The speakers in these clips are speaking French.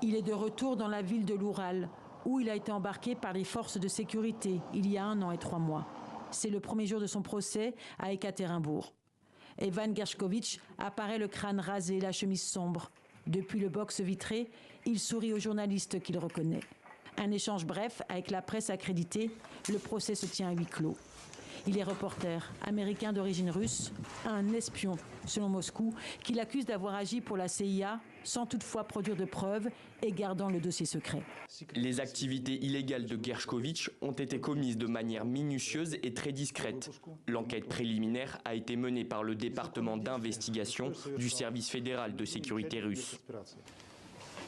Il est de retour dans la ville de l'Oural, où il a été embarqué par les forces de sécurité il y a 1 an et 3 mois. C'est le premier jour de son procès à Ekaterinbourg. Evan Gershkovich apparaît le crâne rasé, la chemise sombre. Depuis le box vitré, il sourit aux journalistes qu'il reconnaît. Un échange bref avec la presse accréditée, le procès se tient à huis clos. Il est reporter, américain d'origine russe, un espion, selon Moscou, qui l'accuse d'avoir agi pour la CIA sans toutefois produire de preuves et gardant le dossier secret. Les activités illégales de Gershkovich ont été commises de manière minutieuse et très discrète. L'enquête préliminaire a été menée par le département d'investigation du service fédéral de sécurité russe.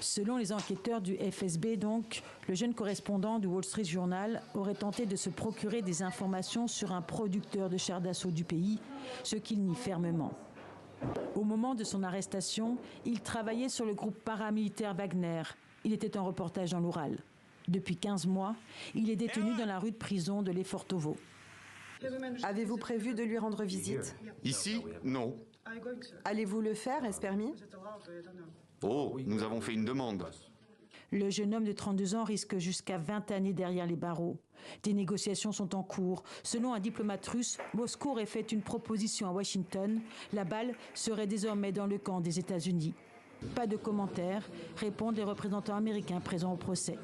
Selon les enquêteurs du FSB, donc, le jeune correspondant du Wall Street Journal aurait tenté de se procurer des informations sur un producteur de chars d'assaut du pays, ce qu'il nie fermement. Au moment de son arrestation, il travaillait sur le groupe paramilitaire Wagner. Il était en reportage dans l'Oural. Depuis 15 mois, il est détenu dans la rue de prison de Lefortovo. Avez-vous prévu de lui rendre visite? Ici, non. Allez-vous le faire, est-ce permis? Oh, nous avons fait une demande. Le jeune homme de 32 ans risque jusqu'à 20 années derrière les barreaux. Des négociations sont en cours. Selon un diplomate russe, Moscou aurait fait une proposition à Washington. La balle serait désormais dans le camp des États-Unis. Pas de commentaires, répondent les représentants américains présents au procès.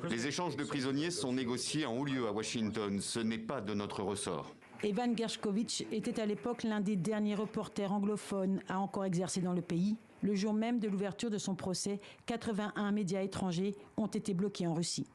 Les échanges de prisonniers sont négociés en haut lieu à Washington. Ce n'est pas de notre ressort. Evan Gershkovich était à l'époque l'un des derniers reporters anglophones à encore exercer dans le pays. Le jour même de l'ouverture de son procès, 81 médias étrangers ont été bloqués en Russie.